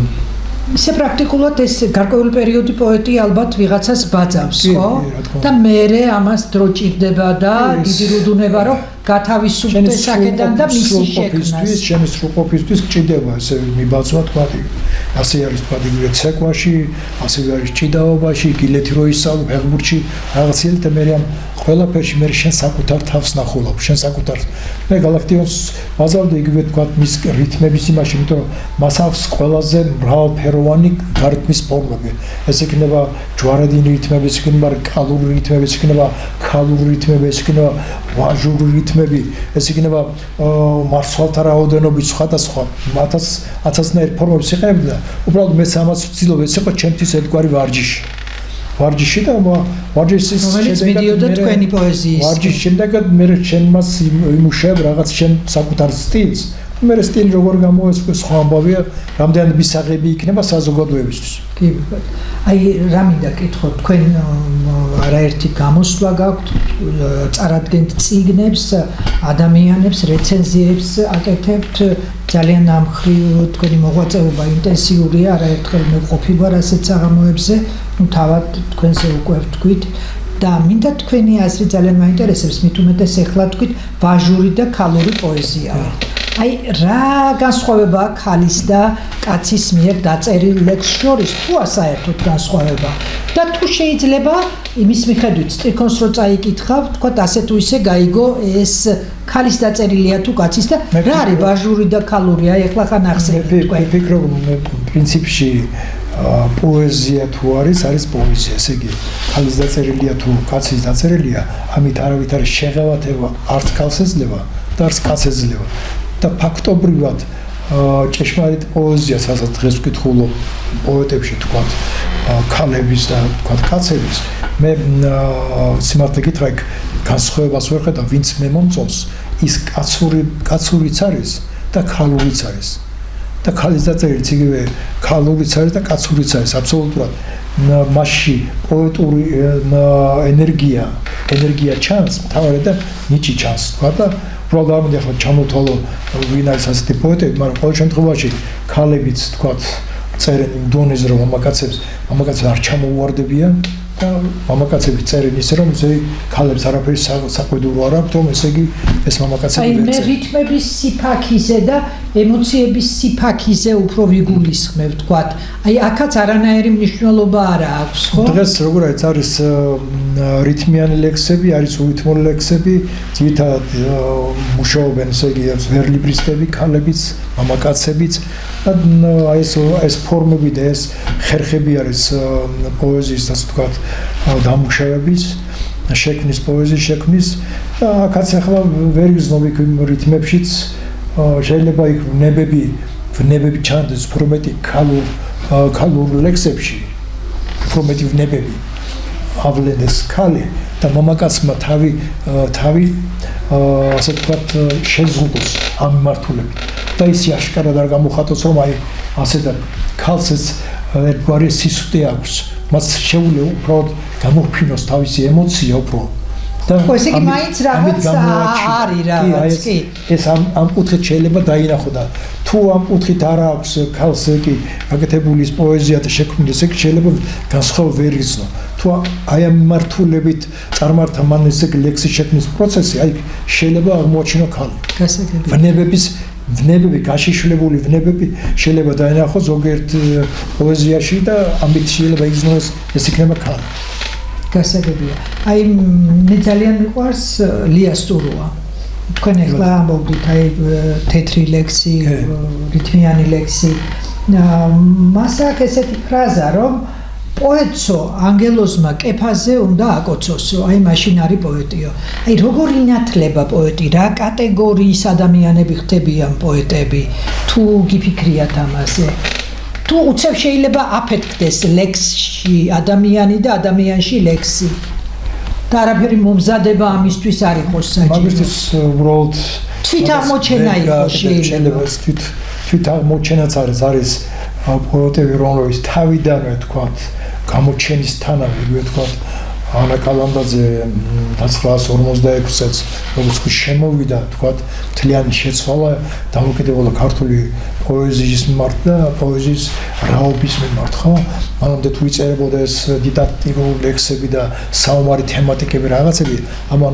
ისე პრაქტიკულად ეს გარკვეული პერიოდი პოეტი ალბათ ვიღაცას ბაძავს ხო და მე ამას დრო ჭირდება და დიდი რუდუნება რომ გათავისუფლდეს საკედან და მისი შექმნას ჩემი სრულყოფისთვის ჭირდება ესე მიბაძვა თქვა ასე არის თქვა იგივე ცეკვაში ასე არის ჭიდაობაში გილეთი რო ისწავლო ფეხბურთში რაღაციერ და მე ამ ყველაფერში მე შენ საკუთარ თავს ნახულობ შენ საკუთარ მე გალაქტიონს ბაზავდი იგივე თქვა მის რითმების იმაში იმიტომ რომ მას აქვს ყველაზე მრავალფეროვანი გარითმის ფორმები ეს იქნება ჯვარადინი რითმები იქნება კალური რითმები იქნება ქალური რითმები იქნება ვაჟური რითმები, ეს იქნება მარცვალთა რაოდენობით სხვადასხვა 1000-ნაირი ფორმების იყენებდი და უბრალოდ მეც ამას ვცდილობ, ეს იყო ჩემთვის ერთგვარი ვარჯიში და ვარჯიშის რომელიც მიდიოდა თქვენი პოეზიის. ვარჯიშის შემდეგაც მე ჩემს იმუშავებ რაღაც ჩემ საკუთარ სტილს. მე სტილი როგორ გამოესწრო სხვა ამბავია, რამდენი მისაღები იქნება საზოგადოებისთვის. კი, აი რა მინდა კითხოთ, თქვენ არაერთი გამოსვლა გაქვთ, წარადგენთ წიგნებს, ადამიანებს, რეცენზიებს აკეთებთ, ძალიან ამხრივ თქვენი მოღვაწეობა ინტენსიურია, არაერთხელ მივყოფი ვარ ასეთ საღამოებზე, თავად თქვენზე უკვე ვთქვით და მინდა თქვენი აზრი ძალიან მაინტერესებს, მით უმეტეს ეხლა თქვით ვაჟური და ქალური პოეზია. აი რა განსხვავებაა ქალის და კაცის მიერ დაწერილ ლექსს შორის, თუ საერთოდ განსხვავება და თუ შეიძლება იმის მიხედვით სტრიქონს რო წაიკითხავ, თქვა ასე თუ ისე გაიგო ეს ქალის დაწერილია თუ კაცის და რა არის ვაჟური და ქალური, აი ეხლა ხან ახსენეთ თქვენ. მე ვფიქრობ, პრინციპში პოეზია თუ არის პოეზია, ესე იგი ქალის დაწერილია თუ კაცის დაწერილია, ამით არავით არის შეღავათება, არც ქალს ეძლევა და არც კაცს ეძლევა. და ფაქტობრივად ჭეშმარიტ პოეზიას, რასაც დღეს ვკითხულობ პოეტებში, თქვათ ქალების და თქვათ კაცების, მე სიმართლე გითხრა, განსხვავებას ვერ ხედავ, ვინც მე მომწონს, ის კაცურიც არის და ქალურიც არის. და ქალის დაწერილიც იგივე ქალურიც არის და კაცურიც არის, აბსოლუტურად. მასში პოეტური ენერგია ჩანს, მთავარი და ნიჭი ჩანს, თქვა და უბრალოდ არ მინდა ახლა ჩამოთვალო ვინ არის ასეთი პოეტები, მაგრამ ყოველ შემთხვევაში ქალებიც თქვათ წერენ იმ დონეზე, რომ მამაკაცებს არ ჩამოუვარდებიან და მამაკაცები წერენ ისე, რომ ესე ქალებს არაფერი საყვედურო არ აქვთ, რომ ესე იგი ეს მამაკაცები ვერ წერენ. აი მე რითმების სიფაქიზე და ემოციების სიფაქიზე უფრო ვიგულისხმებ, თქვათ. აი აქაც არანაირი მნიშვნელობა არ აქვს, ხო? დღეს როგორ არის რითმიანი ლექსები, არის ურითმული ლექსები, ძირითადად მუშაობენ ესე იგი ვერლიბრისტები, ქალებიც, მამაკაცებიც და აი ეს ფორმები და ეს ხერხები არის პოეზიის, ასე ვთქვათ, დამუშავების, შექმნის, პოეზიის შექმნის და აქაც ახლა ვერ გზნობ იქ რითმებშიც შეიძლება იქ ვნებები ჩანდეს უფრო მეტი ქალურ ლექსებში, უფრო მეტი ვნებები ავლენდეს ქალი და მამაკაცმა თავი ასე ვთქვათ შეზღუდოს ამ მიმართულებით და ისი აშკარად არ გამოხატოს, რომ აი ასე და ქალს ეს ერთგვარი სისხლი აქვს, მას შეუძლია უბრალოდ გამოფინოს თავისი ემოცია უფრო და ესე იგი მაინც რაღაც არის რაღაც კი ეს ამ კუთხით შეიძლება დაინახო და თუ ამ კუთხით არ აქვს ქალს კი გაკეთებული ის პოეზია და შექმნილი ეს შეიძლება განსხვავება ვერ იცნო თუ აი ამ მიმართულებით წარმართა მან ეს ლექსის შექმნის პროცესი აი შეიძლება აღმოაჩინო ქალი ვნებები გაშიშვლებული ვნებები შეიძლება დაინახო ზოგიერთ პოეზიაში და ამით შეიძლება იგრძნოს ეს იქნება ქალი გასაგებია. აი მე ძალიან მიყვარს ლია სტუროა. თქვენ ახლა ამბობთ აი თეთრი ლექსი, რითმიანი ლექსი. მას აქვს ესეთი ფრაზა, რომ პოეტსო ანგელოზმა კეფაზე უნდა აკოცოსო, აი მაშინ არის პოეტიო. აი როგორ ინათლება პოეტი, რა კატეგორიის ადამიანები ხდებიან პოეტები, თუ გიფიქრიათ ამაზე? თუ უცებ შეიძლება აფეთქდეს ლექსში ადამიანი და ადამიანში ლექსი და არაფერი მომზადება ამისთვის არ იყოს საჭირო. მაგისთვის უბრალოდ თვითაღმოჩენა იყოს შეიძლება. თვითაღმოჩენაც არის პოეტები, რომლებიც თავიდანვე თქვათ გამოჩენისთანავე იგივე თქვათ ანა კალანდაძე 1946 წელს როგორც შემოვიდა თქვათ მთლიანი შეცვალა დამოკიდებულა ქართული პოეზიის მიმართ და პოეზიის რაობის მიმართ, ხო? მანამდე თუ იწერებოდა ეს დიდაქტიკური ლექსები და საომარი თემატიკები რაღაცები, ამან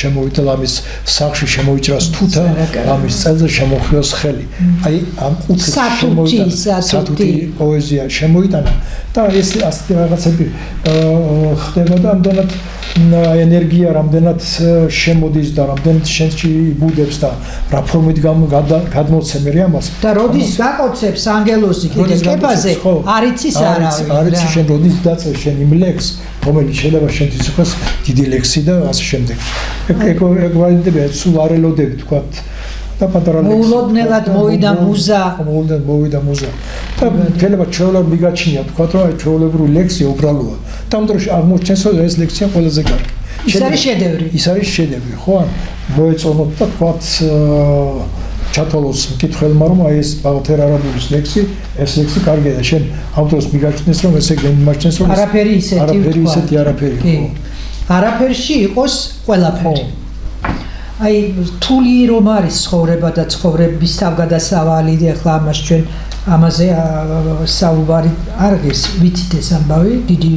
შემოვიდა ამის სახში შემოიჭრას თუთა, ამის წელზე შემოხიოს ხელი. აი ამ კუთხით შემოვიდა სათუთი პოეზია შემოიტანა და ეს ასეთი რაღაცები ხდება და ამდენად ენერგია რამდენად შემოდის და რამდენად შენში იბუდებს და რა ფორმით გადმოცემ ამას და როდის გაკოცებს ანგელოზი კიდე კეფაზე არ იცის არ იცი შენ როდის დაწერ შენ იმ ლექსს რომელიც შეიძლება შენთვის იყოს დიდი ლექსი და ასე შემდეგ ეკვივალენტებია სულ არ ელოდები თქვა და პატარა ლექსი. მოულოდნელად მოვიდა მუზა. მოულოდნელად მოვიდა მუზა. და თელება ჩვეულებრივ მიგაჩნია თქვა რომ აი ჩვეულებრივი ლექსი უბრალოა. და ამ დროს აღმოჩნს რომ ეს ლექსია ყველაზე კარგი. ის არის შედევრი. ის არის შედევრი, ხო? მოეწონოთ და თქვა ჩათვალოს მკითხველმა რომ აი ეს ბაღათერ არაბულის ლექსი, ეს ლექსი კარგია და შენ ამ დროს მიგაჩნდეს რომ ესე გემიმაჩნდეს რომ არაფერი ისეთი არაფერი ხო. არაფერში იყოს ყველაფერი. აი რთული რომ არის ცხოვრება და ცხოვრების თავგადასავალი და ახლა ამას ჩვენ ამაზე საუბარი არ ღირს ვიცით ეს ამბავი დიდი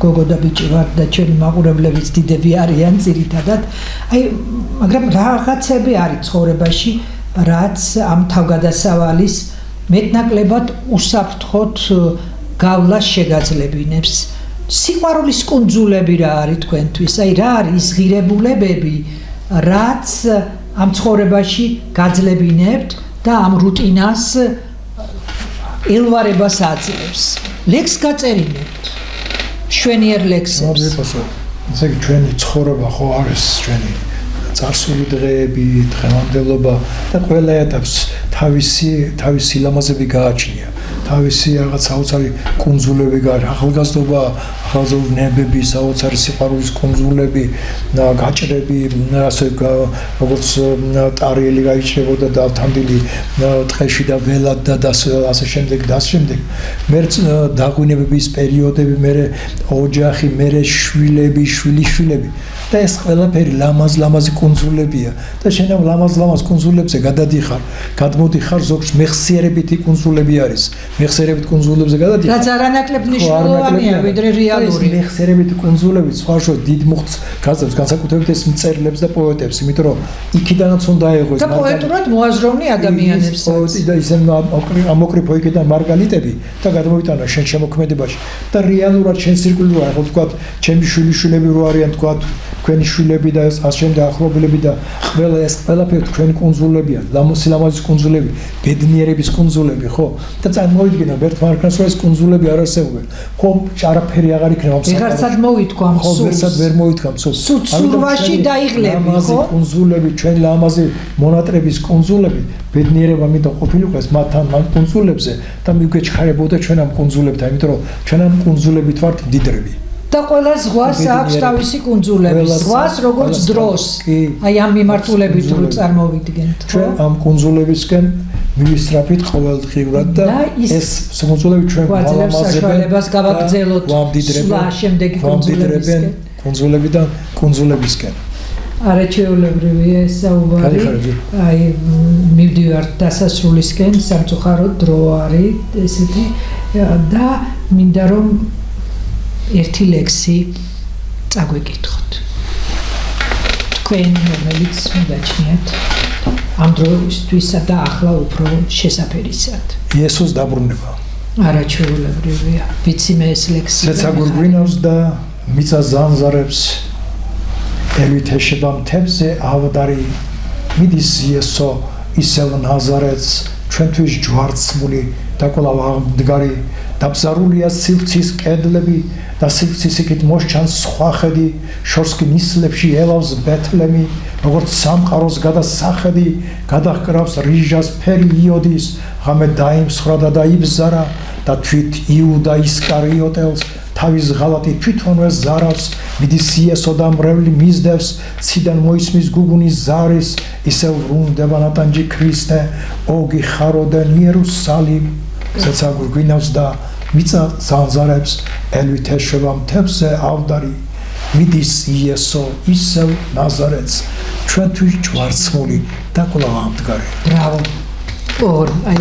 გოგო და ბიჭი ვარ და ჩვენი მაყურებლებიც დიდები არიან ძირითადად აი მაგრამ რაღაცები არის ცხოვრებაში რაც ამ თავგადასავალის მეტნაკლებად უსაფრთხოდ გავლას შეგაძლებინებს სიყვარულის კუნძულები რა არის თქვენთვის აი რა არის ღირებულებები რაც ამ ცხოვრებაში გაძლებინებთ და ამ რუტინას ელვარებას აძლევს. ლექს გაწერინებთ. შვენიერ ლექსებს. ესე იგი ჩვენი ცხოვრება ხო არის ჩვენი წარსული დღეები, დღევანდელობა და ყველა ეტაპს თავისი ლამაზები გააჩნია. თავისი რაღაც საოცარი კუნძულები გააჩნია. ახალგაზრდობა, ახალგაზრდობები, საოცარი სიყვარულის კუნძულები, გაჭრები, ასე როგორც ტარიელი გაიჭრებოდა და ავთანდილი ტყეში და ველად და ასე შემდეგ და ასე შემდეგ. მე დაგვინებების პერიოდები, მე ოჯახი, მე შვილები, შვილიშვილები და ეს ყველაფერი ლამაზი კუნძულებია და შენ ამ ლამაზ კუნძულებზე გადადიხარ, გადმოდიხარ ზოგს მეხსიერებითი კუნძულები არის. მეხსიერებით კუნძულებზე გადადიხარ. რაც არანაკლებ მნიშვნელოვანია, ვიდრე რეალური. ეს მეხსიერებითი კუნძულები სხვაშო დიდ მუხტს გაძლევს განსაკუთრებით ეს მწერლებს და პოეტებს, იმიტომ რომ იქიდანაც უნდა ეღოს და პოეტურად მოაზროვნე ადამიანებს. და ისე ამოკრიფო იქიდან მარგალიტები და გადმოვიტანა შენ შემოქმედებაში და რეალურად შენ სირკულირა, ხო თქვა, ჩემი შვილიშვილები რო არიან თქვა თქვენი შვილები და ასე შემდეგ ახლობლები და ყველა ეს ყველაფერი თქვენი კუნძულებია, ლამაზი კუნძულები, ბედნიერების კუნძულები, ხო? და წარმოვიდგინე ერთ მარკას რომ ეს კუნძულები არ არსებობენ. ხო, არაფერი აღარ იქნება ამ საკითხში. ვერცად მოვითქვა ამ სულს. ხო, ვერცად ვერ მოვითქვა სულს. სულვაში დაიღლები, ხო? ლამაზი კუნძულები, ჩვენი ლამაზი მონატრების კუნძულები, ბედნიერება მინდა ყოფილიყო ეს მათთან კუნძულებზე და მივგეჩქარებოდა ჩვენ ამ კუნძულებთან, იმიტომ რომ ჩვენ ამ კუნძულებით ვართ მდიდრები. და ყველა ზღვას აქვს თავისი კუნძულები. ზღვას როგორც დროს. აი ამ მიმართულებით რო წარმოვიდგენთ, ხო? ჩვენ ამ კუნძულებისკენ მივისწრაფით ყოველდღიურად და ეს კუნძულები ჩვენ საშუალებას გავაგრძელოთ სულა შემდეგი კუნძულებიდან კუნძულებისკენ. არაჩვეულებრივია ეს საუბარი. აი მივდივართ დასასრულისკენ, სამწუხაროდ დრო არის ესეთი და მინდა რომ ერთი ლექსი წაგვეკითხოთ. თქვენ რომელიც მიგაჩნიათ ამ დროისთვისა და ახლა უფრო შესაფერისად. იესოს დაბრუნება. არაჩვეულებრივია. ვიცი მე ეს ლექსი. ცეცა გურგვინავს და მიწა ზანზარებს ელვით ეშება მთებზე ავდარი მიდის იესო ისევ ნაზარეთს ჩვენთვის ჯვარცმული და კვლავ აღმდგარი დაბზარულია სივრცის კედლები და სივრცის იქით მოსჩანს სხვა ხედი შორს კი ნისლებში ელავს ბეთლემი როგორც სამყაროს გადასახედი გადაჰკრავს რიჟას ფერი იოდის ღამე დაიმსხრა და დაიბზარა და თვით იუდა ისკარიოტელს თავის ღალატი თვითონვე ზარავს მიდის იესო და მრევლი მისდევს ციდან მოისმის გუგუნის ზარის ისევ ბრუნდება ნატანჯი ქრისტე ოგი ხაროდენ იერუსალიმ ცეცა გურგვინავს და მიწა ზანზარებს ელვით ეშვება მთებზე ავდარი მიდის იესო ისევ ნაზარეთს ჩვენთვის ჯვარცმული და კვლავ ამდგარი. ბრავო. აი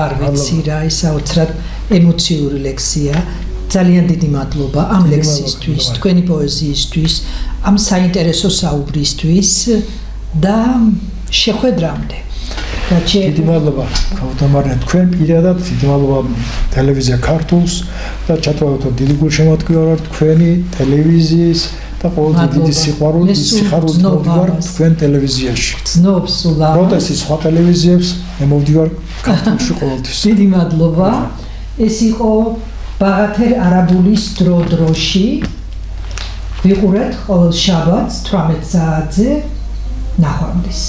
არ ვიცი რა ის საოცრად ემოციური ლექსია. ძალიან დიდი მადლობა ამ ლექსისთვის, თქვენი პოეზიისთვის, ამ საინტერესო საუბრისთვის და შეხვედრამდე. დიდი მადლობა ქავთამარნე თქვენ პირადად დიდი მადლობა ტელევიზია ქართულს და ჩათვალოთ დიდი გულშემატკივარი ვარ თქვენი ტელევიზიის და ყოველდღე დიდი სიყვარულით მოვდივარ თქვენ ტელევიზიაში. გრძნობს სულ ამ პროტესტი სხვა ტელევიზიებს მე მოვდივარ ქართულში ყოველთვის. დიდი მადლობა. ეს იყო ბაღათერ არაბულის დრო-დროში ვიყურეთ ყოველ შაბათს 18 საათზე ნახვამდის.